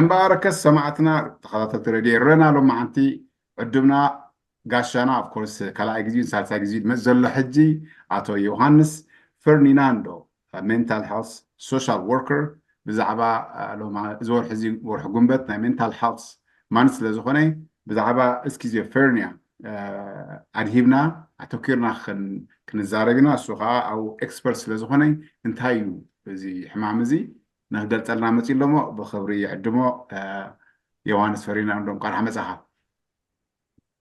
امبارك سمعتنا تخاطر تريدي رنا لو معنتي قدمنا غاشانا اوف كورس كلا اجزيد سالسا اجزيد مزل حجي اتو يوهانس فرناندو منتال هيلث سوشيال وركر بزعبا لو ما زور حزي ورح جنبت منتال هيلث مانس لزخوني بزعبا اسكيزوفرينيا ادهيبنا اتوكيرنا كنزاربنا سوخا او اكسبرتس لزخوني انتايو بزي حمامزي نقدر تلنا مثيل لما بخبري عندما يوانس فرينا عندهم قال حمزها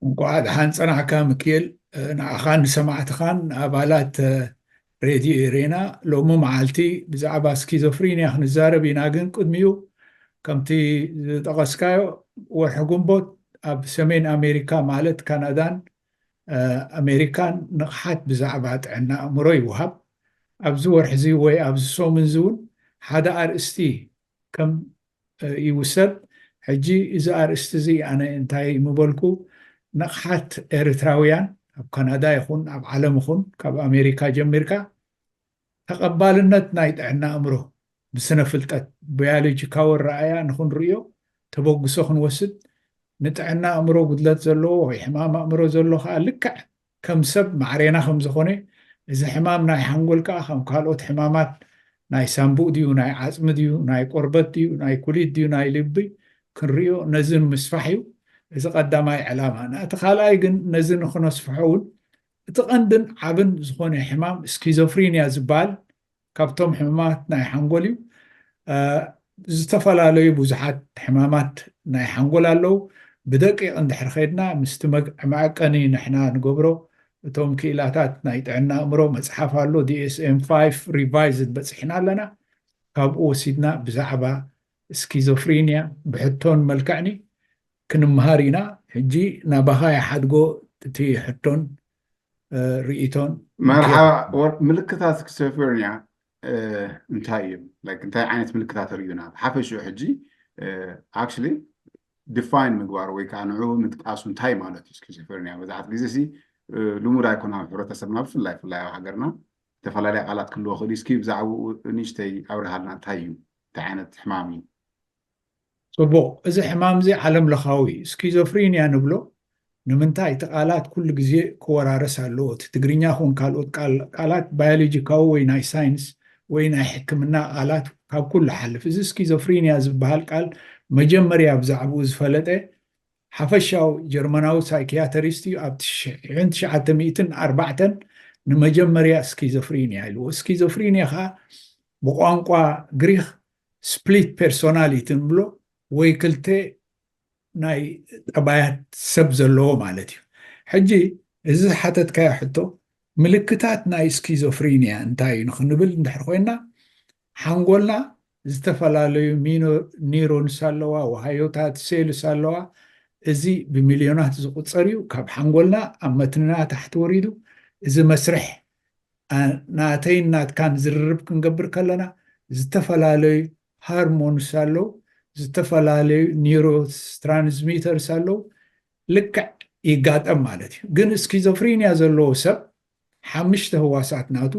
وقعد حنصنع كامكيل نعخان سمعت خان أبالات راديو إيرينا لو مو معالتي بزعبا سكيزوفرينيا خنزارب يناقن قدميو كمتي تغسكايو وحقون بوت أب سمين أمريكا مالت كندان أمريكان نقحات بزعبات عنا أمروي وهب أبزور حزي وي أبزسو منزون حدا أرستي كم يوسد حجي إذا أرستزي أنا انتهي مبالكو نقحات إريتراويان أب كندا يخون أب عالم يخون كاب أمريكا جميركا تقبالنت نايت عنا أمره بسنة فلتت بيولوجي كاور رأيا نخون ريو تبوغسو خن وسد نتعنا أمره قدلت زلو وحمام أمره زلو خالكع كم سب معرينا خمزخوني إذا حمام ناي حنقول كاخم كالوت حمامات ناي سامبو ديو ناي عزم ديو ناي قربت ديو ناي كوليت ديو ناي لبي كنريو نزن مسفحيو إذا قداماي علامة أنا أتخالاي نزن خنصفحون تقندن عبن زخوني حمام سكيزوفرينيا زبال كابتوم حمامات ناي حنقوليو ዝተፈላላዩ ብዙሓት ሕማማት ናይ ሓንጎል ኣለዉ ብደቂቕ እንድሕር ኸይድና ምስቲ መዐቀኒ ንሕና ንገብሮ እቶም ክኢላታት ናይ ጥዕና ኣእምሮ መፅሓፍ ኣሎ ዲኤስኤም 5 ሪቫይዝድ በፂሕና ኣለና ካብኡ ወሲድና ብዛዕባ ስኪዞፍሪንያ ብሕቶን መልክዕኒ ክንምሃር ኢና ሕጂ ናባኻ ይሓድጎ እቲ ሕቶን ርኢቶን ምልክታት ስኪዞፍሪንያ እንታይ እዩ ላይክ እንታይ ዓይነት ምልክታት እዩና ሓፈሽኡ ሕጂ actually define ምግባር ወይ ከዓ ንዑ ምጥቃሱ እንታይ ማለት እዩ ስኪዞፍሬንያ መብዛሕት ግዜ ሲ ልሙድ ኣይኮነ ኣብ ሕብረተሰብና ብፍላይ ኣብ ሃገርና ዝተፈላለዩ ቃላት ክህልዎ ክእሉ እስኪ ብዛዕባኡ ንእሽተይ ኣብርሃልና እንታይ እዩ እንታይ ዓይነት ሕማም እዩ ፅቡቅ እዚ ሕማም እዚ ዓለም ለኻዊ ስኪዞፍሬንያ ንብሎ ንምንታይ እቲ ቃላት ኩሉ ግዜ ክወራረስ ኣለዎ እቲ ትግርኛ ኹን ካልኦት ቃላት ባዮሎጂካዊ ወይ ናይ ሳይንስ ወይ ናይ ሕክምና ቃላት ካብ ኩሉ ሓልፍ እዚ ስኪዞፍሬንያ ዝበሃል ቃል መጀመርያ ብዛዕባኡ ዝፈለጠ ሓፈሻዊ ጀርመናዊ ሳይኪያትሪስት እዩ ኣብ 1904 ንመጀመርያ ስኪዞፍሬንያ ኢልዎ ስኪዞፍሬንያ ከዓ ብቋንቋ ግሪክ ስፕሊት ፐርሶናሊቲ ንብሎ ወይ ክልተ ናይ ጠባያት ሰብ ዘለዎ ማለት እዩ ሕጂ እዚ ሓተትካዮ ሕቶ ምልክታት ናይ ስኪዞፍሬንያ እንታይ እዩ ንኽንብል እንድሕር ኮይና ሓንጎልና ዝተፈላለዩ ኒውሮንስ ኣለዋ ወሃዮታት ሴልስ ኣለዋ እዚ ብሚልዮናት ዝቁፀር እዩ ካብ ሓንጎልና ኣብ መትንና ታሕቲ ወሪዱ እዚ መስርሕ ናተይን ናትካን ዝርርብ ክንገብር ከለና ዝተፈላለዩ ሃርሞንስ ኣለዉ ዝተፈላለዩ ኒውሮትራንስሚተርስ ኣለዉ ልክዕ ይጋጠም ማለት እዩ ግን ስኪዞፍሬንያ ዘለዎ ሰብ ሓሙሽተ ህዋሳት ናቱ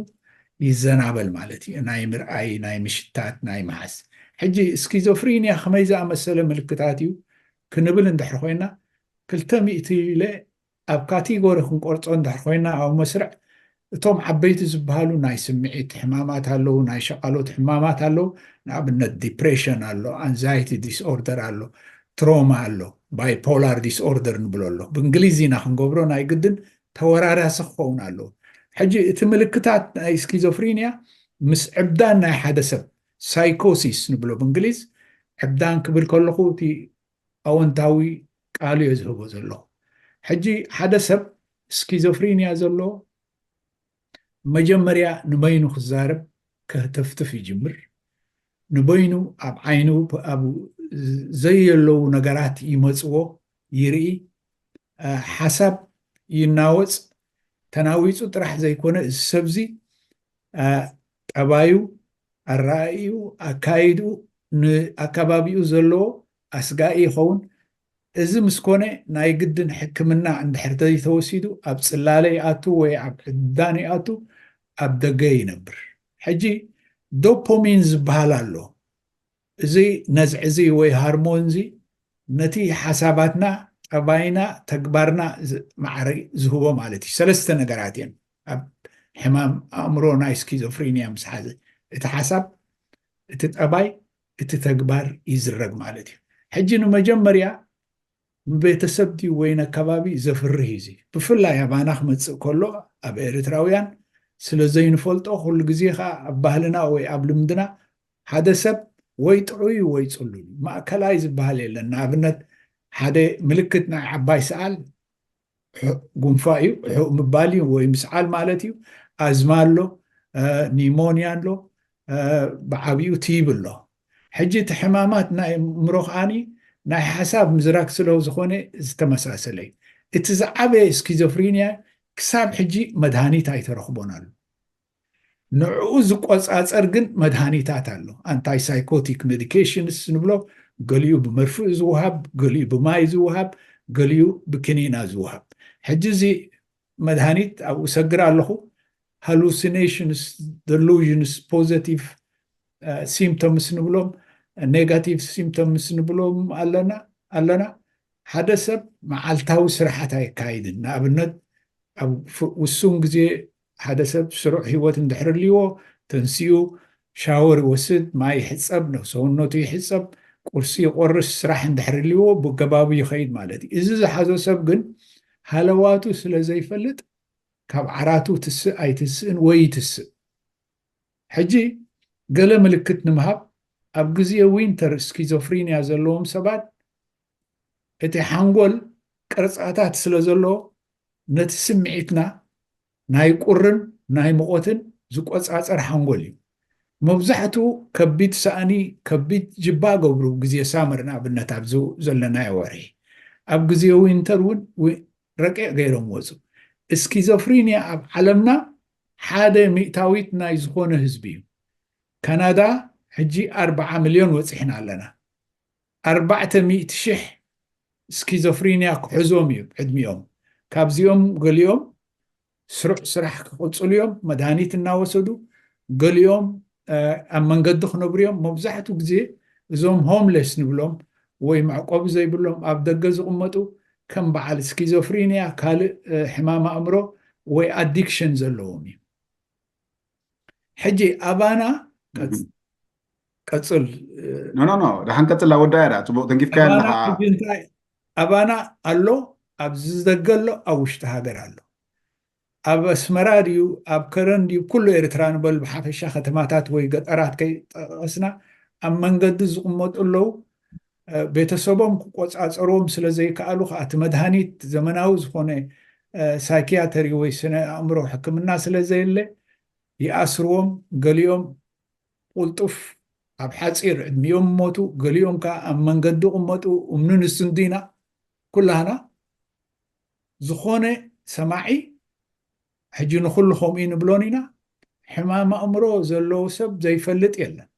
ይዘናበል ማለት እዩ ናይ ምርኣይ ናይ ምሽታት ናይ መሓስ ሕጂ ስኪዞፍሬንያ ከመይ ዝኣመሰለ ምልክታት እዩ ክንብል እንድሕር ኮይና 200 ኣብ ካቴጎሪ ክንቆርፆ እንድሕር ኮይና ኣብ መስርዕ እቶም ዓበይቲ ዝበሃሉ ናይ ስምዒት ሕማማት ኣለዉ ናይ ሸቓሎት ሕማማት ኣለዉ ንኣብነት ዲፕሬሽን ኣሎ አንዛይቲ ዲስኦርደር ኣሎ ትሮማ ኣሎ ባይፖላር ዲስኦርደር ንብሎ ኣሎ ብእንግሊዝና ክንገብሮ ናይ ግድን ተወራራሲ ክኸውን ኣለዉ ሕጂ እቲ ምልክታት ናይ ስኪዞፍሬንያ ምስ ዕብዳን ናይ ሓደ ሰብ ሳይኮሲስ ንብሎ ብእንግሊዝ ዕብዳን ክብል ከለኹ እቲ ኣወንታዊ ቃል እዮ ዝህቦ ዘለኹ ሕጂ ሓደ ሰብ ስኪዞፍሬንያ ዘለዎ መጀመርያ ንበይኑ ክዛረብ ከህተፍትፍ ይጅምር ንበይኑ ኣብ ዓይኑ ኣብ ዘየለዉ ነገራት ይመፅዎ ይርኢ ሓሳብ ይናወፅ ተናዊፁ ጥራሕ ዘይኮነ እዚ ሰብዚ ጠባዩ ኣረኣዩ ኣካይዱ ንኣከባቢኡ ዘለዎ ኣስጋኢ ይኸውን እዚ ምስ ኮነ ናይ ግድን ሕክምና እንድሕር ተወሲዱ ኣብ ፅላለ ይኣቱ ወይ ኣብ ዕዳን ይኣቱ ኣብ ደገ ይነብር ሕጂ ዶፓሚን ዝበሃል ኣሎ زي نزع زي وي هارمون زي نتي حساباتنا طباينا تكبرنا معري زهوبو مالتي سلسته نغراتين حمام امرو ناي سكيزوفرينيا مسحازه اتحسب اتطباي اتتكبر يزرق مالتي حجي نو مجمريا ቤተሰብ ዲ ወይነ ከባቢ ዘፍርህ እዚ ብፍላይ ኣባና ክመፅእ ከሎ ኣብ ኤርትራውያን ስለ ዘይንፈልጦ ኩሉ ግዜ ኸ ኣብ ባህልና ወይ ኣብ ልምድና ሓደ ሰብ ወይ ጥዑይ ወይ ፅሉል ማእከላይ ዝበሃል የለን ንኣብነት ሓደ ምልክት ናይ ዓባይ ሰዓል ጉንፋ እዩ ሕቕ ምባል እዩ ወይ ምስዓል ማለት እዩ ኣዝማ ኣሎ ኒሞንያ ኣሎ ብዓብዩ ቲብ ኣሎ ሕጂ እቲ ሕማማት ናይ እምሮ ከዓኒ ናይ ሓሳብ ምዝራክ ስለ ዝኾነ ዝተመሳሰለ እዩ እቲ ዝዓበየ ስኪዞፍሪንያ ክሳብ ሕጂ መድሃኒት ኣይተረኽቦን ኣሎ ንዕኡ ዝቆፃፀር ግን መድሃኒታት ኣሎ አንታይ ሳይኮቲክ ሜዲኬሽንስ ንብሎ ገሊኡ ብመርፍእ ዝውሃብ ገሊኡ ብማይ ዝውሃብ ገሊኡ ብክኒና ዝውሃብ ሕጂ እዚ መድሃኒት ኣብኡ ሰግር ኣለኹ ሃሉሲኔሽንስ ደሉዥንስ ፖዘቲቭ ሲምፕቶምስ ንብሎም ኔጋቲቭ ሲምፕቶምስ ንብሎም ኣለና ሓደ ሰብ መዓልታዊ ስራሕት ኣይካይድን ንኣብነት ኣብ ውሱን ግዜ ሓደ ሰብ ስሩዕ ሂወት እንድሕርልዎ ተንሲኡ ሻወር ይወስድ ማይ ይሕፀብ ሰውነቱ ይሕፀብ ቁርሲ ይቆርስ ስራሕ እንድሕርልዎ ብገባቡ ይኸይድ ማለት እዩ እዚ ዝሓዞ ሰብ ግን ሃለዋቱ ስለ ዘይፈልጥ ካብ ዓራቱ ትስእ ኣይትስእን ወይ ይትስእ ሕጂ ገለ ምልክት ንምሃብ ኣብ ግዜ ዊንተር ስኪዞፍሪንያ ዘለዎም ሰባት እቲ ሓንጎል ቅርፃታት ስለ ዘለዎ ነቲ ስምዒትና ናይ ቁርን ናይ ምቆትን ዝቆፃፀር ሓንጎል እዩ መብዛሕትኡ ከቢድ ሳእኒ ከቢድ ጅባ ገብሩ ግዜ ሳመር ንኣብነት ኣብ ዘለናዮ ወርሒ ኣብ ግዜ ዊንተር እውን ረቂቕ ገይሮም ወፁ ስኪዞፍሪንያ ኣብ ዓለምና ሓደ ሚእታዊት ናይ ዝኾነ ህዝቢ እዩ ካናዳ ሕጂ 40 ሚልዮን ወፂሕና ኣለና 400,000 ስኪዞፍሪንያ ክሕዞም እዩ ዕድሚኦም ካብዚኦም ገሊኦም ስሩዕ ስራሕ ክቅፅሉ እዮም መድሃኒት እናወሰዱ ገሊኦም ኣብ መንገዲ ክነብሩ እዮም መብዛሕትኡ ግዜ እዞም ሆምለስ ንብሎም ወይ መዕቆቢ ዘይብሎም ኣብ ደገ ዝቕመጡ ከም በዓል ስኪዞፍሪንያ ካልእ ሕማም ኣእምሮ ወይ ኣዲክሽን ዘለዎም እዩ ሕጂ ኣባና ቀፅል ኖ ዳሓን ቀፅል ኣወዳይ ዳ ፅቡቅ ተንኪፍካ ኣለካ ኣባና ኣሎ ኣብ ዝደገሎ ኣብ ውሽጢ ሃገር ኣሎ ኣብ ኣስመራ ድዩ ኣብ ከረን ድዩ ኩሉ ኤርትራ ንበል ብሓፈሻ ከተማታት ወይ ገጠራት ከይጠቐስና ኣብ መንገዲ ዝቕመጡ ኣለዉ ቤተሰቦም ክቆፃፀርዎም ስለ ዘይከኣሉ ከዓ እቲ መድሃኒት ዘመናዊ ዝኾነ ሳይኪያተሪ ወይ ስነ ኣእምሮ ሕክምና ስለ ዘየለ ይኣስርዎም ገሊኦም ቁልጡፍ ኣብ ሓፂር ዕድሚኦም ሞቱ ገሊኦም ከዓ ኣብ መንገዲ ቅመጡ እምንን እስንዲና ኩላህና ዝኾነ ሰማዒ ሕጂ ንኩሉ ከምኡ ንብሎን ኢና ሕማም ኣእምሮ ዘለዎ ሰብ ዘይፈልጥ የለን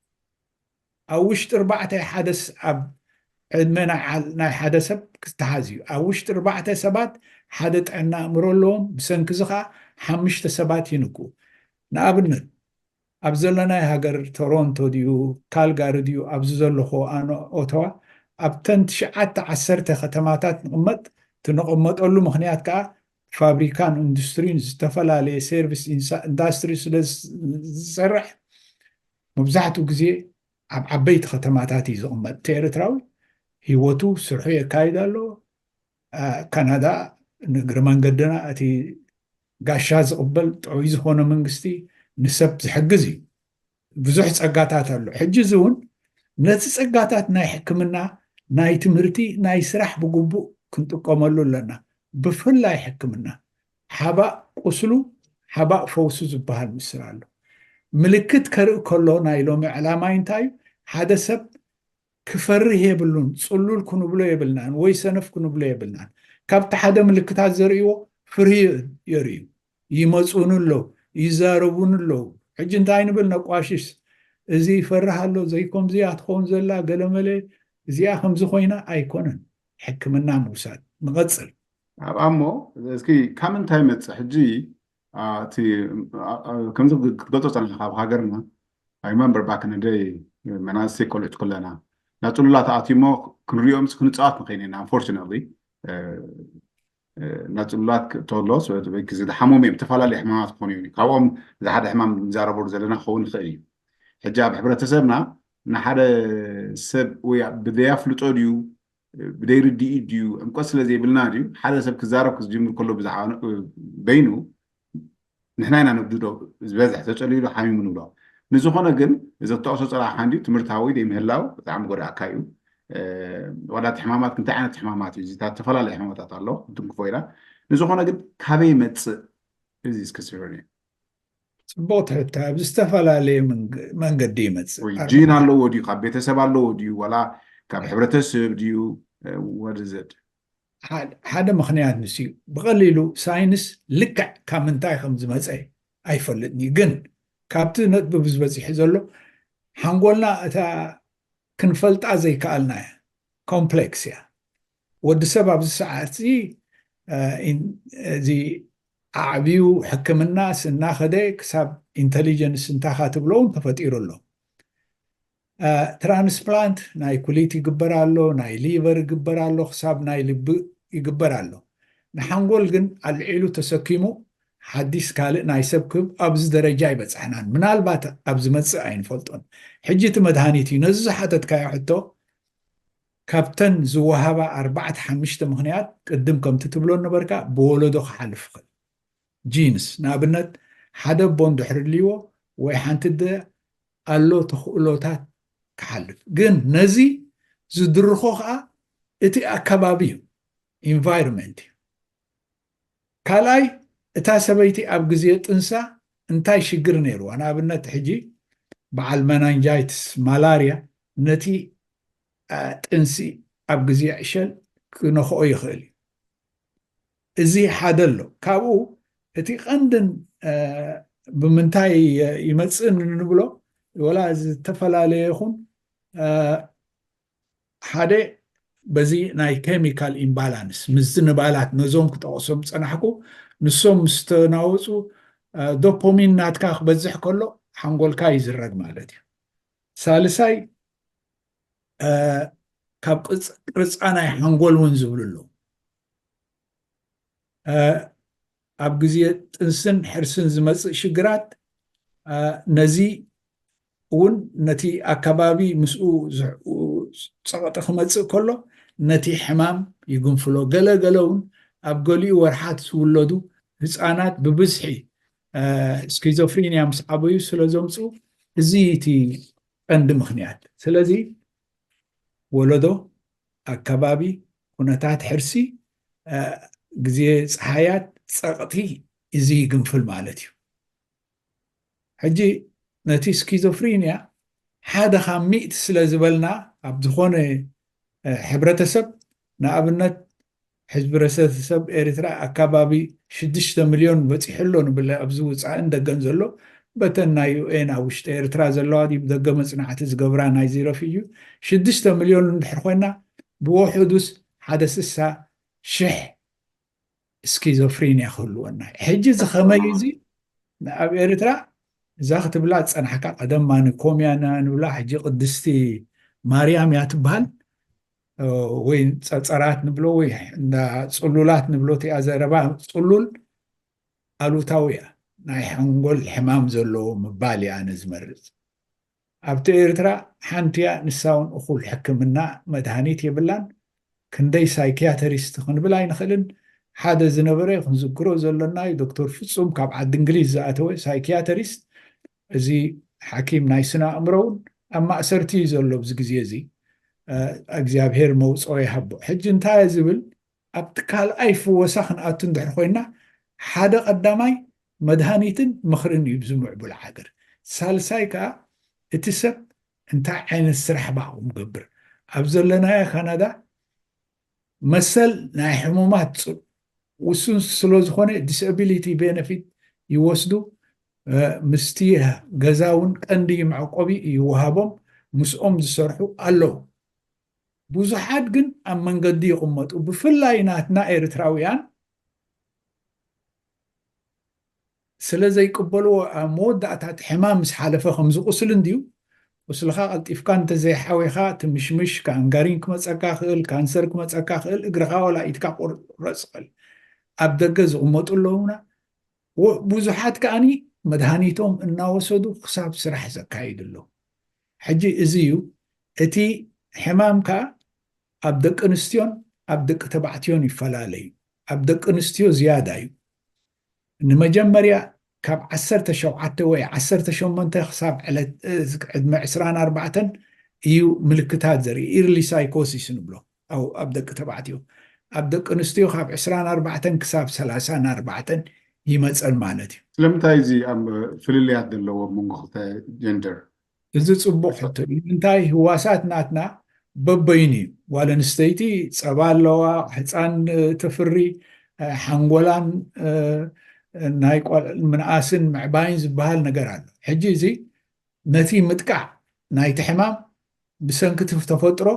ኣብ ውሽጢ 4 ሓደስ ኣብ ዕድመ ናይ ሓደ ሰብ ክስተሓዝ እዩ ኣብ ውሽጢ 4 ሰባት ሓደ ጥዕና ኣእምሮ ኣለዎም ብሰንኪ እዚ ከዓ 5 ሰባት ይንክኡ ንኣብነት ኣብ ዘለናይ ሃገር ቶሮንቶ ድዩ ካልጋሪ ድዩ ኣብዚ ዘለኹ ኣነ ኦቶዋ ኣብተን 9-10 ከተማታት ንቕመጥ ትንቕመጠሉ ምክንያት ከዓ ፋብሪካን ኢንዱስትሪን ዝተፈላለየ ሰርቪስ ኢንዳስትሪ ስለ ዝሰርሕ መብዛሕትኡ ግዜ ኣብ ዓበይቲ ከተማታት እዩ ዝቕመጥ እቲ ኤርትራዊ ሂወቱ ስርሑ የካይድ ኣሎ ካናዳ ንእግሪ መንገድና እቲ ጋሻ ዝቕበል ጥዑይ ዝኾነ መንግስቲ ንሰብ ዝሕግዝ እዩ ብዙሕ ፀጋታት ኣሎ ሕጂ እዚ እውን ነቲ ፀጋታት ናይ ሕክምና ናይ ትምህርቲ ናይ ስራሕ ብግቡእ ክንጥቀመሉ ኣለና ብፍላይ ሕክምና ሓባእ ቁስሉ ሓባእ ፈውሱ ዝበሃል ምስር ኣሎ ምልክት ከርኢ ከሎ ናይ ሎሚ ዕላማ እንታይ ሓደ ሰብ ክፈርህ የብሉን ፅሉል ክንብሎ የብልናን ወይ ሰነፍ ክንብሎ የብልናን ካብቲ ሓደ ምልክታት ዘርእይዎ ፍርህ የርእዩ ይመፁን ኣለዉ ይዛረቡን ኣለዉ ሕጂ እንታይ ንብል ነቋሽሽ እዚ ይፈርህ ኣሎ ዘይከምዚኣ ትኸውን ዘላ ገለመለ እዚኣ ከምዚ ኮይና ኣይኮነን ሕክምና ምውሳድ ንቐፅል እሞ እስኪ ካብ ምንታይ መፅእ ሕጂ እቲ ከምዚ ክትገልፆ ፀኒሕካ ኣብ ሃገርና ኣይ ሪመምበር ባክ ኢን ደ ዴይ مناسي كلنا نطلعات أتيمو كنريوم كنصات مخيننا unfortunately نطلعات تولوس وبيك زي حمومي بتفعل الحمامات خونيوني كاوم إذا حدا حمام زاربور زلنا خون خيري حجاب حبرتسبنا نحد سب ويا بدي أفلت أوديو بدي يردي إيديو أمكوس الذي بالناديو حدا سب كزارب كزجمر كله بزعان بينه نحن أنا نبدو زبزح تشالي له حامي منو له نزوخنا جن إذا تقصد صراحة عندي تمرتاوي دي مهلاو تعمل قرأ كايو ولا تحمامات كنت عنا تحمامات إذا تفعل الحمامات الله أنتم كفايرة نزوخنا جن كابي متس إزيس كسرني بوت حتى بستفعل من قديمت ويجينا له ودي قبيته سبع له ودي ولا كاب حبرته سب ديو what is it هذا مخنيات نسي بغليلو ساينس لكع كامنتاي خمز مزاي أيفلتني جن كابتن ببزبزي حزلو حنقولنا تا كنفلت زي كالنا كومبلكسيا ود سبب الساعات زي عبيو حكم الناس ناخده كسب انتليجنس انتاخات بلون تفتيرو له ترانسبلانت ناي كوليتي يقبرالو ناي ليفر يقبرالو حساب ناي لب يقبرالو نحنقول جن العيلو تسكيمو حديث كالي ناي سبكب أبز درجة يبصحنان من البات أبز متسعين فلطون حجة مدهانيتي نزحتت كاي حتو كابتن زوهابا 4-5 مخنيات قدمكم تتبلون نبركا بولدو حلف جينس نابنت حدا بون دحر ليو ويحانتد قالو تخؤلوتات كحلف جن نزي زدرخوخا اتي اكبابيو environment كالاي اتا سبيتي اب غزيه تنسا انتاي شجر نيرو انا ابنت حجي بعل منانجايتس مالاريا نتي تنسي اب غزيه عشل كنخو يخلي ازي حدلو كابو اتي قندن بمنتاي يمصن نبلو ولا تفلال يخون حدا بزي ناي كيميكال امبالانس مزن بالات نزوم كتقسم صنحكو نسوم مستناوصو دوبامين ناتكاخ بزح كله حنقولكا يزرق مالتي ثالثاي كاب قرصانا حنقول ونزبللو اب غزيه ጥንስን ሕርስን ዝመጽእ ሽግራት ነዚ እውን ነቲ ኣከባቢ ምስኡ ፀቕጢ ክመጽእ ከሎ ነቲ ሕማም ይግንፍሎ ገለገለውን ኣብ ገሊኡ ወርሓት ዝውለዱ ህፃናት ብብዝሒ ስኪዞፍሪንያ ምስ ዓበዩ ስለ ዘምፁ እዚ እቲ ቀንዲ ምክንያት ስለዚ ወለዶ ኣከባቢ ኩነታት ሕርሲ ግዜ ፀሓያት ፀቕቲ እዚ ይግንፍል ማለት እዩ ሕጂ ነቲ ስኪዞፍሪንያ ሓደ ካብ 100 ስለ ዝበልና ኣብ ዝኾነ ሕብረተሰብ ንኣብነት ሕብረተሰብ ኤርትራ ኣከባቢ 6 ሚልዮን በፂሕሎ ንብል ኣብዚ ውፃእ እንደገን ዘሎ በተን ናይ ዩኤን ኣብ ውሽጢ ኤርትራ ዘለዋ ብደገ መፅናዕቲ ዝገብራ ናይ ዚረፍዩ 6 ሚልዮን እንድሕር ኮይና ብውሕዱስ 60,000 ስኪዞፍሪንያ ክህልወና ሕጂ ዝኸመይ እዚ ኣብ ኤርትራ እዛ ክትብላ ፀናሕካ ቀደም ማንኮምያ ንብላ ሕጂ ቅድስቲ ማርያም እያ ትበሃል ወይ ፀፀራት ንብሎ ወይ ፅሉላት ንብሎ እቲኣ ዘረባ ፅሉል ኣሉታዊ እያ ናይ ሓንጎል ሕማም ዘለዎ ምባል እያ ኣነ ዝመርፅ ኣብቲ ኤርትራ ሓንቲ እያ ንሳ እውን እኹል ሕክምና መድሃኒት የብላን ክንደይ ሳይኪያትሪስት ክንብል ኣይንኽእልን ሓደ ዝነበረ ክንዝክሮ ዘለና ዶክተር ፍፁም ካብ ዓዲ እንግሊዝ ዝኣተወ ሳይኪያትሪስት እዚ ሓኪም ናይ ስነ ኣእምሮውን ኣብ ማእሰርቲ እዩ ዘሎ ብዚ ግዜ እዚ እግዚኣብሔር መውፅኦ ይሃቦ ሕጂ እንታይ ዝብል ኣብቲ ካልኣይ ፍወሳ ክንኣቱ እንድሕር ኮይና ሓደ ቀዳማይ መድሃኒትን ምኽርን እዩ ብዝምዕቡል ሃገር ሳልሳይ ከዓ እቲ ሰብ እንታይ ዓይነት ስራሕ ባዕቑ ምገብር ኣብ ዘለናዮ ካናዳ መሰል ናይ ሕሙማት ውሱን ስለ ዝኾነ ዲስኣብሊቲ ቤነፊት ይወስዱ ምስቲ ገዛውን ቀንዲ መዕቆቢ ይወሃቦም ምስኦም ዝሰርሑ ኣለዉ ብዙሓት ግን ኣብ መንገዲ ይቕመጡ ብፍላይ ናትና ኤርትራውያን ስለ ዘይቅበልዎ መወዳእታት ሕማም ምስ ሓለፈ ከም ዝቁስል እንድዩ وسلخا قلطيفካ እንተዘይሓዊኻ ትምሽምሽ ካንጋሪን ክመፀካ ክእል ካንሰር ክመፀካ ክእል እግርኻ ወላ ኢትካ ቁርፅ ክእል ኣብ ደገ ዝቕመጡ ኣለውና ብዙሓት ከዓኒ መድሃኒቶም እናወሰዱ ክሳብ ስራሕ ዘካይድ ኣለዉ ሕጂ እዚ እዩ እቲ ሕማም ከዓ ኣብ ደቂ ኣንስትዮን ኣብ ደቂ ተባዕትዮን ይፈላለዩ ኣብ ደቂ ኣንስትዮ ዝያዳ እዩ ንመጀመርያ ካብ 17 ወይ 18 ክሳብ ዕድመ 24 እዩ ምልክታት ዘርኢ ኢርሊ ሳይኮሲስ ንብሎ ኣብ ደቂ ተባዕትዮ ኣብ ደቂ ኣንስትዮ ካብ 24 ክሳብ 34 ይመፀን ማለት እዩ ስለምንታይ እዚ ፍልልያት ዘለዎ መንጎ ክልተ ጀንደር እዚ ፅቡቅ ሕቶ እዩ እንታይ ህዋሳት ናትና በበይኑ እዩ ጓል ኣንስተይቲ ፀባ ኣለዋ ህፃን ተፍሪ ሓንጎላን ናይ ምንኣስን ምዕባይን ዝበሃል ነገር ኣሎ ሕጂ እዚ ነቲ ምጥቃዕ ናይቲ ሕማም ብሰንኪ ተፈጥሮ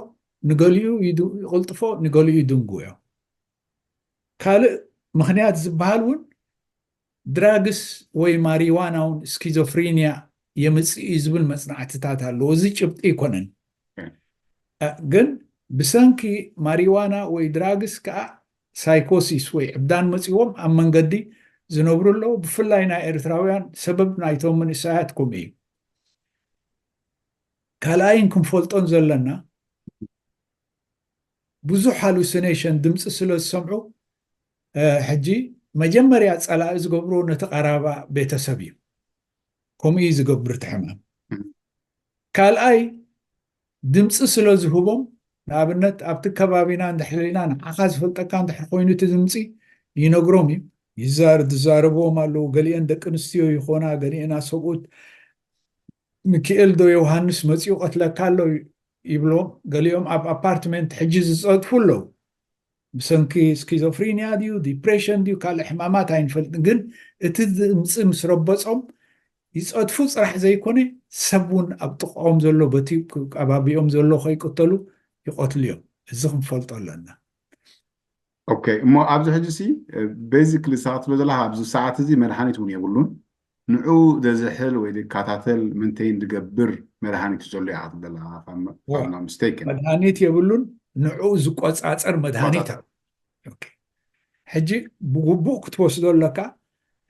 ንገሊኡ ይቕልጥፎ ንገሊኡ ይድንጉዮ ካልእ ምክንያት ዝበሃል እውን ድራግስ ወይ ማሪዋና እውን ስኪዞፍሪኒያ የምፅእ ዝብል መፅናዕትታት ኣለዎ እዚ ጭብጢ ይኮነን ግን ብሰንኪ ማሪዋና ወይ ድራግስ ከዓ ሳይኮሲስ ወይ ዕብዳን መፂዎም ኣብ መንገዲ ዝነብሩ ኣለዉ ብፍላይ ናይ ኤርትራውያን ሰበብ ናይቶም መንእሰያት ከምኡ እዩ ካልኣይን ክንፈልጦን ዘለና ብዙሕ ሃሉሲኔሽን ድምፂ ስለ ዝሰምዑ ሕጂ መጀመርያ ፀላኢ ዝገብሮ ነቲ ቀራባ ቤተሰብ እዩ ከምኡ እዩ ዝገብር እቲ ሕማም ካልኣይ ድምፂ ስለ ዝህቦም ንኣብነት ኣብቲ ከባቢና እንድሕር ንዓኻ ዝፈልጠካ እንድሕር ኮይኑ እቲ ድምፂ ይነግሮም እዩ ዝዛረብዎም ኣለዉ ገሊአን ደቂ ኣንስትዮ ይኮና ገሊአን ሰብኡት ሚካኤል ዶ ዮሃንስ መፂኡ ቀትለካ ኣሎ ይብሎም ገሊኦም ኣብ ኣፓርትመንት ሕጂ ዝፀጥፉ ኣለዉ ብሰንኪ ስኪዞፍሪኒያ ድዩ ዲፕሬሽን ድዩ ካልእ ሕማማት ኣይንፈልጥን ግን እቲ ድምፂ ምስ ረበፆም ይፀጥፉ ፅራሕ ዘይኮነ ሰብ እውን ኣብ ጥቕኦም ዘሎ በቲ ከባቢኦም ዘሎ ከይቅተሉ ይቆትሉ እዮም እዚ ክንፈልጦ ኣለና ኦኬ እሞ ኣብዚ ሕጂ ሲ ቤዚክሊ ሰዓት ዘለካ ኣብዚ ሰዓት እዚ መድሓኒት እውን የብሉን ንዑ ዘዝሕል ወይ ዝከታተል ምንተይን ዝገብር መድሓኒት ዘሎ ኢኻ ዘለካ ምስቴክን መድሓኒት የብሉን ንዑ ዝቆፃፀር መድሓኒት ሕጂ ብግቡእ ክትወስዶ ኣለካ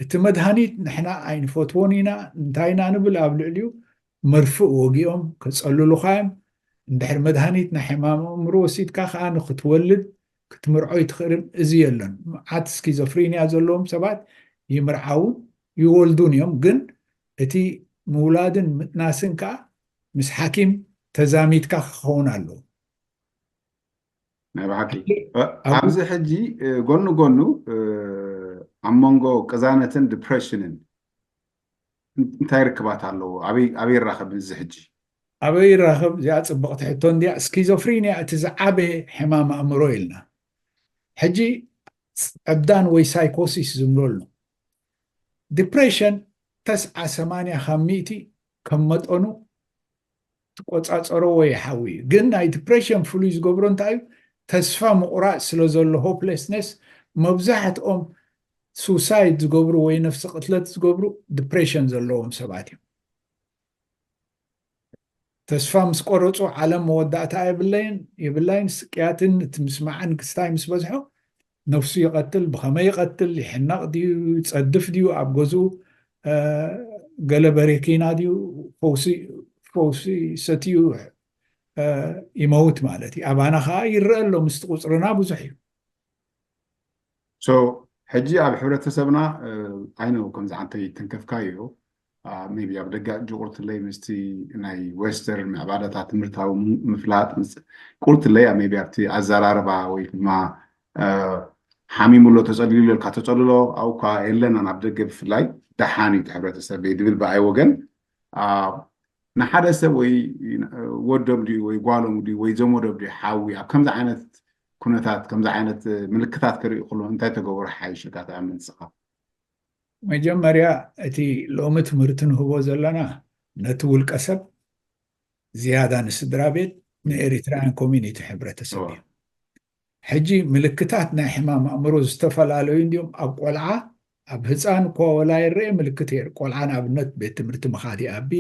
እቲ መድሓኒት ንሕና ኣይንፈትዎን ኢና እንታይ ኢና ንብል ኣብ ልዕሊኡ መርፍእ ወጊኦም ከፀልሉኻዮም እንድሕር መድሓኒት ናይ ሕማም ኣእምሮ ወሲድካ ከዓ ንክትወልድ ክትምርዖ ይትኽእልን እዚ የለን መዓት ስኪዞፍሪኒያ ዘለዎም ሰባት ይምርዓውን ይወልዱን እዮም ግን እቲ ምውላድን ምጥናስን ከዓ ምስ ሓኪም ተዛሚድካ ክኸውን ኣለዎ ናይ ባሓቂ ኣብዚ ሕጂ ጎኑ ጎኑ ኣብ መንጎ ቅዛነትን ዲፕሬሽንን እንታይ ርክባት ኣለዎ ኣበይ ይራኸብ እዚ ሕጂ ኣበይ ይራኸብ እዚኣ ፅብቕቲ ሕቶ እንድያ ስኪዞፍሪኒያ እቲ ዝዓበየ ሕማም ኣእምሮ ኢልና ሕጂ ዕብዳን ወይ ሳይኮሲስ ዝብሎ ኣሎ ዲፕሬሽን 980 ካብ ሚእቲ ከም መጠኑ ትቆፃፀሮ ወይ ይሓዊ ግን ናይ ዲፕሬሽን ፍሉይ ዝገብሮ እንታይ እዩ ተስፋ ምቁራፅ ስለ ዘሎ ሆፕለስነስ መብዛሕትኦም ሱሳይድ ዝገብሩ ወይ ነፍሲ ቅትለት ዝገብሩ ዲፕሬሽን ዘለዎም ሰባት እዮም ተስፋ ምስ ቆረፁ ዓለም መወዳእታ የብላይን ስቅያትን እቲ ምስማዕን ክስታይ ምስ በዝሖ ነፍሱ ይቐትል ብኸመይ ይቐትል ይሕናቕ ድዩ ይፀድፍ ድዩ ኣብ ገዝኡ ገለ በሬኪና ድዩ ፈውሲ ሰትዩ ይመውት ማለት እዩ ኣባና ከዓ ይረአ ኣሎ ምስቲ ቁፅርና ብዙሕ እዩ ሕጂ ኣብ ሕብረተሰብና ኣይነ ከምዚ ዓንተይ ተንከፍካዮ ሜቢ ኣብ ደጋጅ ቁርትለይ ምስቲ ናይ ዌስተርን ምዕባለታት ትምህርታዊ ምፍላጥ ቁርትለይ ሜቢ ኣብቲ ኣዘራርባ ወይ ድማ ሓሚሙሎ ተፀሊሉ ኢልካ ተፀልሎ ኣብኳ የለና ናብ ደገ ብፍላይ ደሓን እዩ ሕብረተሰብ ድብል ብኣይ ወገን ንሓደ ሰብ ወይ ወዶም ድዩ ወይ ጓሎም ድዩ ወይ ዘመዶም ድዩ ሓዊ ኣብ ከምዚ ዓይነት ኩነታት ከምዚ ዓይነት ምልክታት ክሪኡ ከሎ እንታይ ተገብሩ ሓይሽካ ተኣምን ንስኻ መጀመርያ እቲ ሎሚ ትምህርቲ ንህቦ ዘለና ነቲ ውልቀ ሰብ ዝያዳ ንስድራ ቤት ንኤሪትራያን ኮሚኒቲ ሕብረተሰብ እዩ ሕጂ ምልክታት ናይ ሕማም ኣእምሮ ዝተፈላለዩ እንዲዮም ኣብ ቆልዓ ኣብ ህፃን እኳ ወላ ይርአ ምልክት ቆልዓ ንኣብነት ቤት ትምህርቲ መኻዲ ኣቢ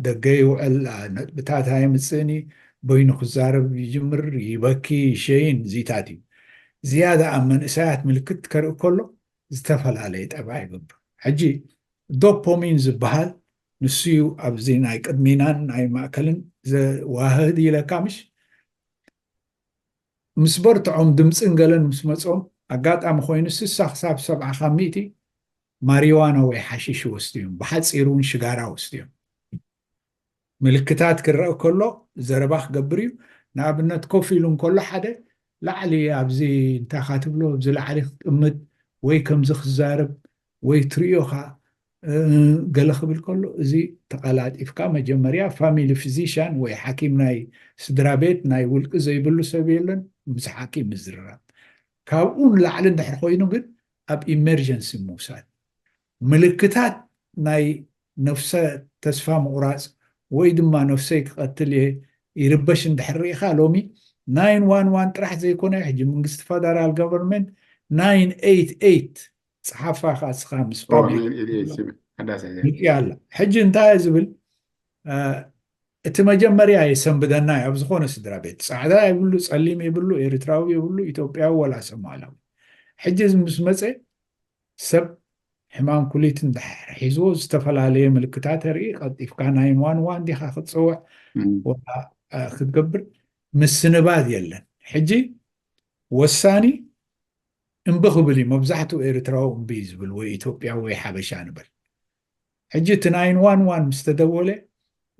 ደገ ይውዕል ብታታ የምፅእኒ በይኑ ክዛረብ ይጅምር ይበኪ ሸይን ዚታት እዩ ዝያዳ ኣብ መንእሰያት ምልክት ከርኢ ከሎ ዝተፈላለየ ጠባይ ይገብር ሕጂ ዶፖሚን ዝበሃል ንስዩ ኣብዚ ናይ ቅድሚናን ናይ ማእከልን ዘዋህድ ይለካ ምሽ ምስ በርትዖም ድምፅን ገለን ምስ መፆም ኣጋጣሚ ኮይኑ 60 ክሳብ 70 ካብ 100 ማሪዋና ወይ ሓሺሽ ይወስዱ እዮም ብሓፂሩ እውን ሽጋራ ወስዱ እዮም ምልክታት ክረአ ከሎ ዘረባ ክገብር እዩ ንኣብነት ኮፍ ኢሉ እንከሎ ሓደ ላዕሊ ኣብዚ እንታይ ካ ትብሎ ኣብዚ ላዕሊ ክትጥምት ወይ ከምዚ ክዛረብ ወይ ትሪኦኻ ገለ ክብል ከሎ እዚ ተቐላጢፍካ መጀመርያ ፋሚሊ ፊዚሽያን ወይ ሓኪም ናይ ስድራ ቤት ናይ ውልቂ ዘይብሉ ሰብ የለን ምስ ሓኪም ምዝርራብ ካብኡ ንላዕሊ እንድሕር ኮይኑ ግን ኣብ ኢመርጀንሲ ምውሳድ ምልክታት ናይ ነፍሰ ተስፋ ምቑራፅ ወይ ድማ ነፍሰይ ክቐትል ይርበሽ እንድሕር ሪኢኻ ሎሚ 911 ጥራሕ ዘይኮነ ሕጂ መንግስቲ ፌደራል ገቨርንመንት 988 ፀሓፋ ካስኻ ምስ ፓብሊክ ሕጂ እንታይ ዝብል እቲ መጀመርያ የሰንብደና ኣብ ዝኾነ ስድራ ቤት ፃዕዳ ይብሉ ፀሊም ይብሉ ኤርትራዊ ይብሉ ኢትዮጵያዊ ወላ ሶማላዊ ሕጂ ምስ መፀ ሰብ ሕማም ኩሊት እንድሕር ሒዝዎ ዝተፈላለየ ምልክታት ርኢ ቀጢፍካ 911 ዲኻ ክትፅውዕ ወላ ክትገብር ምስንባድ የለን ሕጂ ወሳኒ እምቢ ክብል እዩ መብዛሕትኡ ኤርትራዊ እምቢ ዝብል ወይ ኢትዮጵያ ወይ ሓበሻ ንብል ሕጂ እቲ 911 ምስ ተደወለ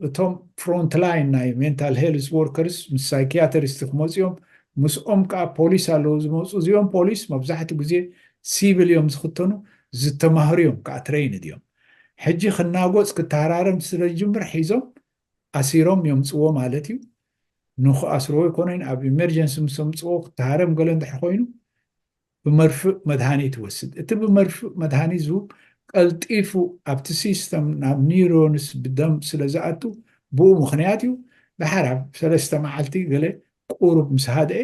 እቶም ፍሮንት ላይን ናይ ሜንታል ሄልዝ ወርከርስ ምስ ሳይኪያትሪስት ክመፅኦም ምስኦም ከዓ ፖሊስ ኣለዉ ዝመፁ እዚኦም ፖሊስ መብዛሕትኡ ግዜ ሲቪል እዮም ዝኽተኑ ዝተማህሩ እዮም ከዓ ትሬይንድ እዮም ሕጂ ክናጎፅ ክተሃራረም ስለጅምር ሒዞም ኣሲሮም የምፅዎ ማለት እዩ ንኽኣስርዎ ይኮነን ኣብ ኢመርጀንሲ ምስ ምፅዎ ክተሃረም ገለ እንድሕር ኮይኑ ብመርፍእ መድሃኒት ይወስድ እቲ ብመርፍእ መድሃኒት ዝህብ ቀልጢፉ ኣብቲ ሲስተም ናብ ኒውሮንስ ብደም ስለ ዝኣቱ ብኡ ምክንያት እዩ ድሓር ኣብ 3 መዓልቲ ገለ ቁሩብ ምስ ሃድአ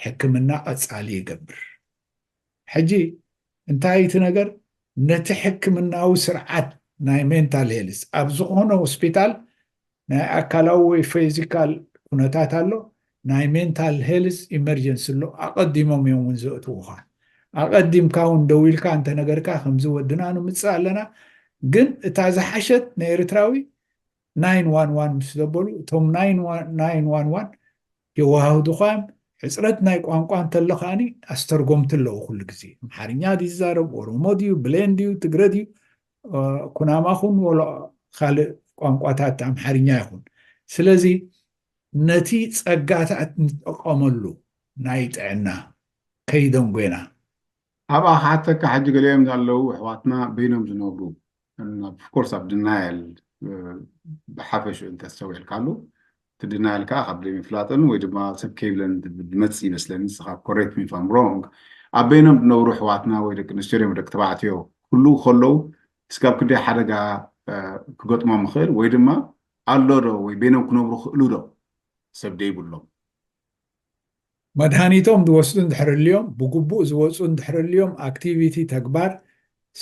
ሕክምና ቀፃሊ ይገብር ሕጂ እንታይ እቲ ነገር ነቲ ሕክምናዊ ስርዓት ናይ ሜንታል ሄልዝ ኣብ ዝኾነ ሆስፒታል ናይ ኣካላዊ ወይ ፊዚካል ኩነታት ኣሎ ናይ ሜንታል ሄልዝ ኢመርጀንሲ ኣሎ ኣቐዲሞም እዮም እውን ዘእትውኻ ኣቐዲምካ እውን ደው ኢልካ እንተ ነገርካ ከምዚ ወድና ንምፅእ ኣለና ግን እታ ዝሓሸት ንኤርትራዊ 911 ምስ ዘበሉ እቶም 911 የዋህዱኻ ሕፅረት ናይ ቋንቋ እንተለኻኒ ኣስተርጎምቲ ኣለዉ ኩሉ ግዜ ኣምሓርኛ ዲዛረብ ኦሮሞ ድዩ ብሌን ድዩ ትግረ ድዩ ኩናማኹን ወላ ካልእ ቋንቋታት ኣምሓርኛ ይኹን ስለዚ ነቲ ፀጋታት ንጥቀመሉ ናይ ጥዕና ከይዶም ጎይና ኣብኣ ሓተካ ሕጂ ገሊኦም ኣለዉ ኣሕዋትና በይኖም ዝነብሩ ኦፍኮርስ ኣብ ድናየል ብሓፈሽ እንተስተውዕልካሉ እቲ ድናየልካ ካብ ዘይምፍላጥን ወይ ድማ ሰብ ከይብለን ድመፅ ይመስለኒ ንስኻ ኮሬክት ሚ ኢፍ ኣም ሮንግ ኣብ በይኖም ዝነብሩ ኣሕዋትና ወይ ደቂ ኣንስትዮ ወይ ደቂ ተባዕትዮ ኩሉ ከለዉ እስካብ ክንደይ ሓደጋ ክገጥሞም ይኽእል ወይ ድማ ኣሎ ዶ ወይ በይኖም ክነብሩ ክእሉ ዶ ሰብ ደይብሎም መድሃኒቶም ዝወስዱ እንድሕርልዮም ብግቡእ ዝወፁ እንድሕርልዮም ኣክቲቪቲ ተግባር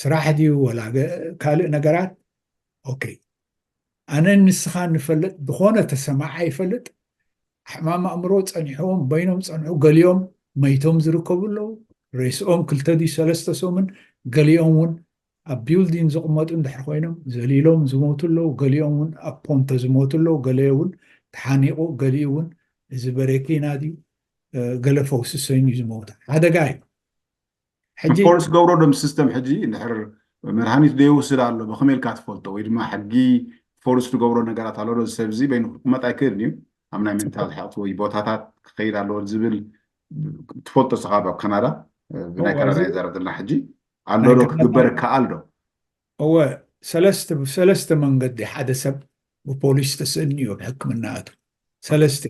ስራሕ ድዩ ወላ ካልእ ነገራት ኦኬ ኣነ ንስኻ ንፈልጥ ዝኾነ ተሰማዓ ይፈልጥ ሕማም ኣእምሮ ፀኒሖም በይኖም ፀንሑ ገሊኦም መይቶም ዝርከቡ ኣለዉ ሬስኦም 2-3 ሰሙን ገሊኦም እውን ኣብ ቢልዲን ዝቕመጡ እንድሕር ኮይኖም ዘሊሎም ዝሞቱ ኣለዉ ገሊኦም እውን ኣብ ፖንተ ዝሞቱ ኣለዉ ገለ እውን ተሓኒቑ ገሊኡ እውን እዚ በረኪና ድዩ ገለ ፈውሲ ሰይኑ ዝሞታ ሓደጋ እዩ ሕጂ ፎርስ ገብሮ ዶም ሲስተም ሕጂ እንድሕር መድሃኒት ደይውስድ ኣሎ ብኸመይ ኢልካ ትፈልጦ ወይ ድማ ሕጊ ፎርስ ዝገብሮ ነገራት ኣሎ ዶ ሰብ እዚ በይኑ ክቕመጥ ኣይክእልን እዩ ኣብ ናይ ሜንታል ሄልት ወይ ቦታታት ክኸይድ ኣለዎ ዝብል ትፈልጦ ስኻ ኣብ ካናዳ ብናይ ካናዳ ይዛረብ ዘለና ሕጂ ኣሎ ዶ ክግበር ከኣል ዶ እወ ሰለስተ መንገዲ ሓደ ሰብ ብፖሊስ ተስእኒ እዩ ሕክምና ኣቱ ሰለስተ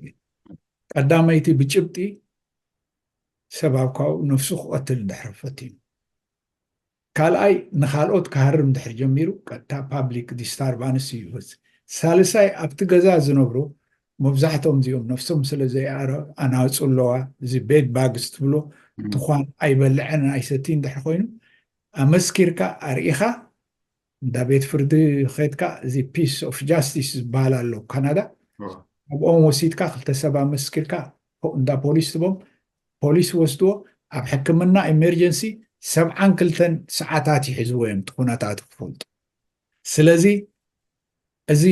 ቀዳመይቲ ብጭብጢ ሰባብካው ነፍሱ ክቐትል እንድሕር ፈቲኑ ካልኣይ ንኻልኦት ክሃርም እንድሕር ጀሚሩ ቀጥታ ፓብሊክ ዲስታርባንስ እዩ ይወፅእ ሳልሳይ ኣብቲ ገዛ ዝነብሩ መብዛሕትኦም እዚኦም ነፍሶም ስለ ዘይኣረ ኣናፁ ኣለዋ እዚ ቤድ ባግስ ትብሎ ትኳን ኣይበልዐን ኣይሰቲ እንድሕር ኮይኑ ኣመስኪርካ ኣርኢኻ እንዳ ቤት ፍርዲ ኸይድካ እዚ ፒስ ኦፍ ጃስቲስ ዝበሃል ኣሎ ካናዳ ኣብኦም ወሲድካ ክልተ ሰባ መስኪልካ እንዳ ፖሊስ ትቦም ፖሊስ ወስድዎ ኣብ ሕክምና ኤመርጀንሲ 72 ሰዓታት ይሕዝዎ እዮም ኩነታት ክፈልጡ ስለዚ እዚ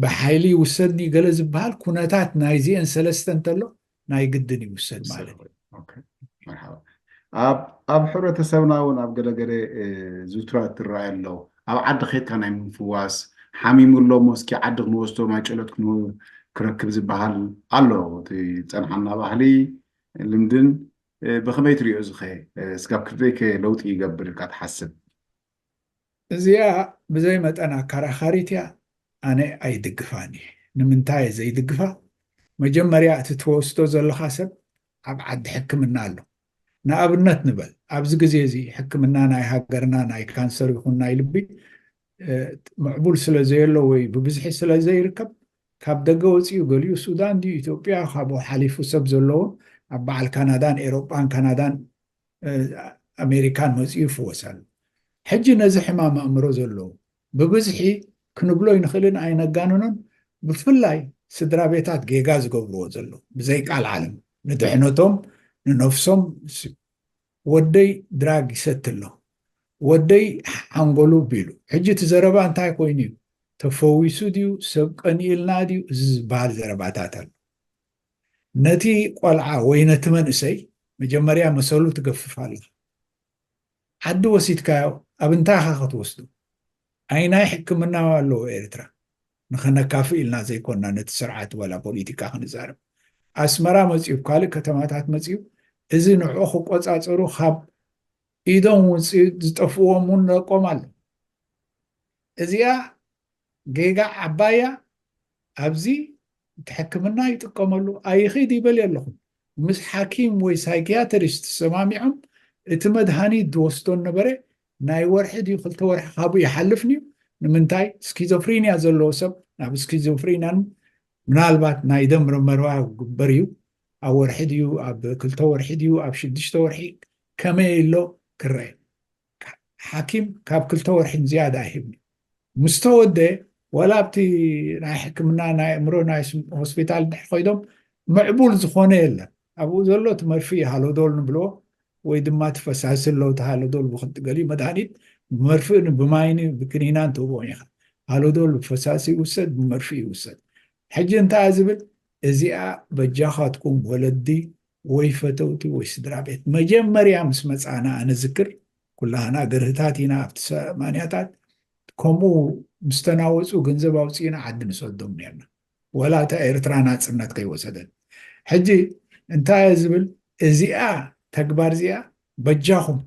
ብሓይሊ ይውሰድኒ ገለ ዝበሃል ኩነታት ናይዚአን ሰለስተ እንተሎ ናይ ግድን ይውሰድ ማለት ኣብ ሕብረተሰብና እውን ኣብ ገለገለ ዝውትራት ትረኣይ ኣለዉ ኣብ ዓዲ ኸይድካ ናይ ምፍዋስ ሓሚሙሎ ሞስኪ ዓዲ ክንወስዶ ማይ ጨሎት ክረክብ ዝበሃል ኣሎ እቲ ፀንሓና ባህሊ ልምድን ብኸመይ ትሪኦ እዚ ኸ እስካብ ክንደይ ለውጢ ይገብር ኢልካ ትሓስብ እዚኣ ብዘይ መጠን ኣከራኻሪት እያ ኣነ ኣይድግፋኒ ንምንታይ ዘይድግፋ መጀመርያ እቲ ትወስዶ ዘለካ ሰብ ኣብ ዓዲ ሕክምና ኣሎ ንኣብነት ንበል ኣብዚ ግዜ እዚ ሕክምና ናይ ሃገርና ናይ ካንሰር ይኹን ናይ ልቢ ምዕቡል ስለ ዘየሎ ወይ ብብዝሒ ስለ ዘይርከብ ካብ ደገ ወፂኡ ገሊኡ ሱዳን ድዩ ኢትዮጵያ ካብኡ ሓሊፉ ሰብ ዘለዎ ኣብ በዓል ካናዳን ኤሮጳን ካናዳን ኣሜሪካን መፂኡ ይፍወሳሉ ሕጂ ነዚ ሕማም ኣእምሮ ዘለዎ ብብዝሒ ክንብሎ ይንኽእልን ኣይነጋንኖን ብፍላይ ስድራ ቤታት ጌጋ ዝገብርዎ ዘሎ ብዘይ ቃል ዓለም ንድሕነቶም ንነፍሶም ወደይ ድራግ ይሰቲ ኣሎ ወደይ ሓንጎሉ ቢሉ ሕጂ እቲ ዘረባ እንታይ ኮይኑ እዩ ተፈዊሱ ድዩ ሰብ ቀኒኢልና ድዩ እዚ ዝበሃል ዘረባታት ኣሎ ነቲ ቆልዓ ወይ ነቲ መንእሰይ መጀመርያ መሰሉ ትገፍፍ ኣላ ዓዲ ወሲድካዮ ኣብ እንታይ ኻ ክትወስዱ ኣይናይ ሕክምና ኣለዎ ኤርትራ ንኽነካፍ ኢልና ዘይኮንና ነቲ ስርዓት ወላ ፖለቲካ ክንዛረብ ኣስመራ መፂኡ ካልእ ከተማታት መፂኡ እዚ ንዕኡ ክቆፃፀሩ ካብ ኢዶም ውፅእ ዝጠፍዎም እውን ነቆም ኣሎ እዚኣ ጌጋ ዓባያ ኣብዚ እቲ ሕክምና ይጥቀመሉ ኣይኸይድ ይበል ኣለኹም ምስ ሓኪም ወይ ሳይኪያትሪስት ሰማሚዖም እቲ መድሃኒት ዝወስዶ ነበረ ናይ ወርሒ ድዩ 2 ወርሒ ካብኡ ይሓልፍኒ እዩ ንምንታይ ስኪዞፍሪንያ ዘለዎ ሰብ ናብ ስኪዞፍሪንያን ምናልባት ናይ ደም ምርመራ ግበር እዩ ኣብ ወርሒ ድዩ ኣብ 2 ወርሒ ድዩ ኣብ 6 ወርሒ ከመይ ኢሎ ክረአ ሓኪም ካብ 2 ወርሒን ዝያዳ ኣይህብኒ ምስተወደ ወላ ኣብቲ ናይ ሕክምና ናይ እምሮ ናይ ሆስፒታል ድሕር ኮይዶም ምዕቡል ዝኾነ የለን ኣብኡ ዘሎ እቲ መርፊ ሃሎዶል ንብልዎ ወይ ድማ ትፈሳሲ ኣሎ እቲ ሃሎዶል ብክልትገሊ መድሃኒት ብመርፊእን ብማይኒ ብክኒናን ትህቦም ኢኻ ሃሎዶል ብፈሳሲ ይውሰድ ብመርፊ ይውሰድ ሕጂ እንታይ ዝብል እዚኣ በጃኻትኩም ወለዲ ወይ ፈተውቲ ወይ ስድራ ቤት መጀመርያ ምስ መፃና ኣነ ዝክር ኩላህና ግርህታት ኢና ኣብቲ ሰማንያታት ከምኡ ምስተናወፁ ገንዘብ ኣውፂና ዓዲ ንሰዶም ነርና ወላ እታ ኤርትራ ናፅነት ከይወሰደን ሕጂ እንታይ ዝብል እዚኣ ተግባር እዚኣ በጃኹም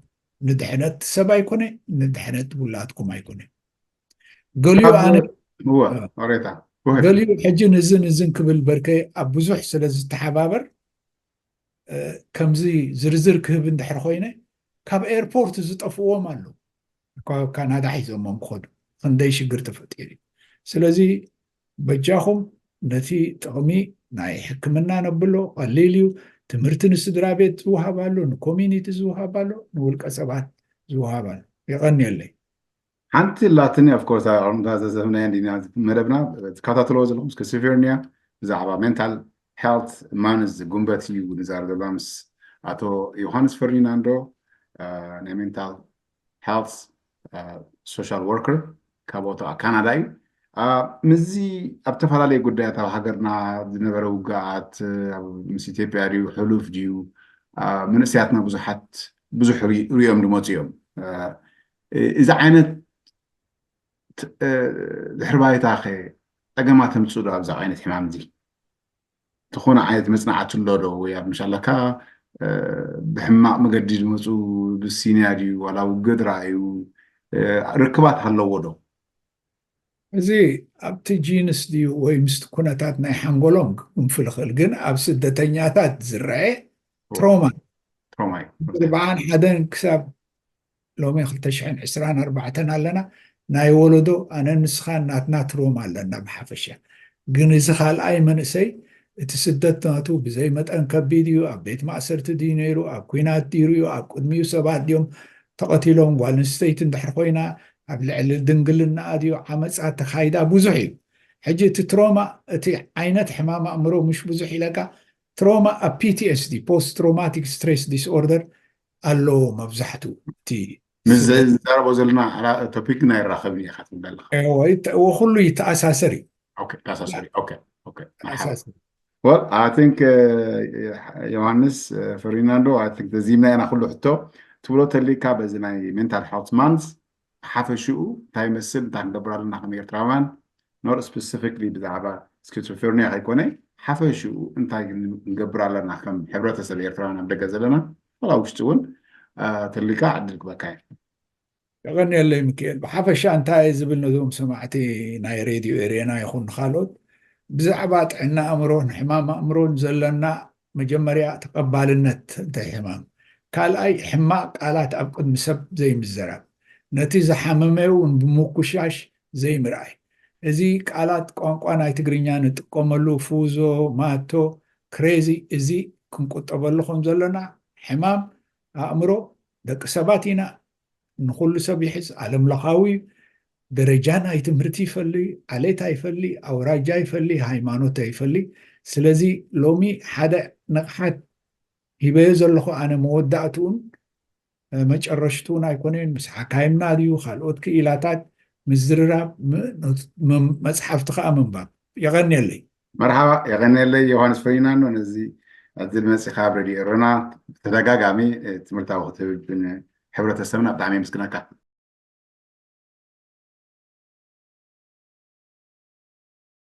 ንድሕነት ሰብ ኣይኮነ ንድሕነት ውላትኩም ኣይኮነ ገሊኡ ኣነ ገሊኡ ሕጂ ንዝን ክብል በርከይ ኣብ ብዙሕ ስለ ዝተሓባበር ከምዚ ዝርዝር ክህብ እንድሕር ኮይነ ካብ ኤርፖርት ዝጠፍዎም ኣሎ ካብ ካናዳ ሒዞሞም ክኸዱ ክንደይ ሽግር ተፈጢሩ ስለዚ በጃኹም ነቲ ጥቕሚ ናይ ሕክምና ነብሎ ቀሊል እዩ ትምህርቲ ንስድራ ቤት ዝውሃባሉ ንኮሚኒቲ ዝውሃባሉ ንውልቀ ሰባት ዝውሃባሉ ይቐኒየለይ ሓንቲ ላትኒ ኣፍኮርስ ኣርምታ ዘዘብናያ እንዲና መደብና ትከታተልዎ ዘለኹም ስኪዞፍሬኒያ ብዛዕባ ሜንታል ሄልት ማንዝ ጉንበት እዩ ንዛረብ ዘለና ምስ ኣቶ ዮሃንስ ፈርዲናንዶ ናይ ሜንታል ሄልት ሶሻል ወርከር ካብ ቦታ ካናዳ እዩ ምዚ ኣብ ተፈላለየ ጉዳያት ኣብ ሃገርና ዝነበረ ውግኣት ምስ ኢትዮጵያ ድዩ ሕሉፍ ድዩ መንእሰያትና ብዙሕ ሪኦም ድመፁ እዮም እዚ ዓይነት ድሕሪ ባይታ ኸ ፀገማት ተምፅኡ ዶ ኣብዛ ዓይነት ሕማም እዚ ትኾነ ዓይነት መፅናዕቲ ኣሎ ዶ ወይ ኣብ ምሻለካ ብሕማቕ መገዲ ዝመፁ ብሲንያ ድዩ ዋላ ውግድ ረኣዩ ርክባት ኣለዎ ዶ እዚ ኣብቲ ጂንስ ድዩ ወይ ምስቲ ኩነታት ናይ ሓንጎሎም ክንፍል ይኽእል ግን ኣብ ስደተኛታት ዝረአ ትሮማ ብዓን ሓደን ክሳብ ሎሚ 2024 ኣለና ናይ ወለዶ ኣነ ንስኻ ናትና ትሮማ ኣለና ብሓፈሻ ግን እዚ ካልኣይ መንእሰይ እቲ ስደት ናቱ ብዘይ መጠን ከቢድ እዩ ኣብ ቤት ማእሰርቲ ድዩ ነይሩ ኣብ ኩናት ድዩ ኣብ ቅድሚኡ ሰባት ድዮም ተቐቲሎም ጓል ኣንስተይቲ እንድሕር ኮይና ኣብ ልዕሊ ድንግልና ኣድዮ ዓመፃት ተካይዳ ብዙሕ እዩ ሕጂ እቲ ትሮማ እቲ ዓይነት ሕማም ኣእምሮ ምሽ ብዙሕ ኢለካ ትሮማ ኣብ PTSD ፖስት ትሮማቲክ ስትሬስ ዲስኦርደር ኣሎ መብዛሕትኡ እቲ ምስ ዝዛረቦ ዘለና ቶፒክ ናይ ራኸብ ኢኻ ትብል ወኩሉ ይተኣሳሰር እዩ ተኣሳሰሪ Well, I think ዮሃንስ ፈርዲናንዶ I think ተዚምና ኢና ኩሉ ሕቶ ትብሎ ተሊካ በዚ ናይ ሜንታል ሄልት ማንስ ሓፈሽኡ እንታይ ይመስል እንታይ ክንገብር ኣለና ከም ኤርትራውያን ኖት ስፔሲፊክሊ ብዛዕባ ስኪዞፍሬኒያ ከይኮነ ሓፈሽኡ እንታይ ክንገብር ኣለና ከም ሕብረተሰብ ኤርትራውያን ኣብ ደገ ዘለና ወላ ውሽጢ እውን ተሊካ ዕድል ክበካ እየ يغنيلي مكيل بحفشة أنت زبل نذوم سمعتي ناي راديو إرينا يخون خالد بزعبات عنا أمرون حمام أمرون زلنا مجمريا تقبل النت انت حمام قال أي حماق قالات أبقد مسب زي مزراب نتيجة حماميون بموكوشاش زي مراي إزي قالات قوانقوانا يتقرينيا نتقوملو فوزو ماتو كريزي إزي كنكو تقبلوخم زلنا حمام أمرو دك سباتينا نقول سب يحس علم لخاوي درجانا يتمرتي يفلي عليتا يفلي أو راجا يفلي هايمانوتا يفلي سلازي لومي حدا نقحات يبيز اللخو أنا مودعتون مجرشتون يكونين بس حكايمنا ديو خالوتك إلاتات مزررة مصحف تخا من باب يغني لي مرحبا يغني لي يوهانس فريناندو نزي أدل مسي خابر دي رنا تدقاقامي تمرتا وقت ሕብረተሰብና ብጣዕሚ ምስግናካ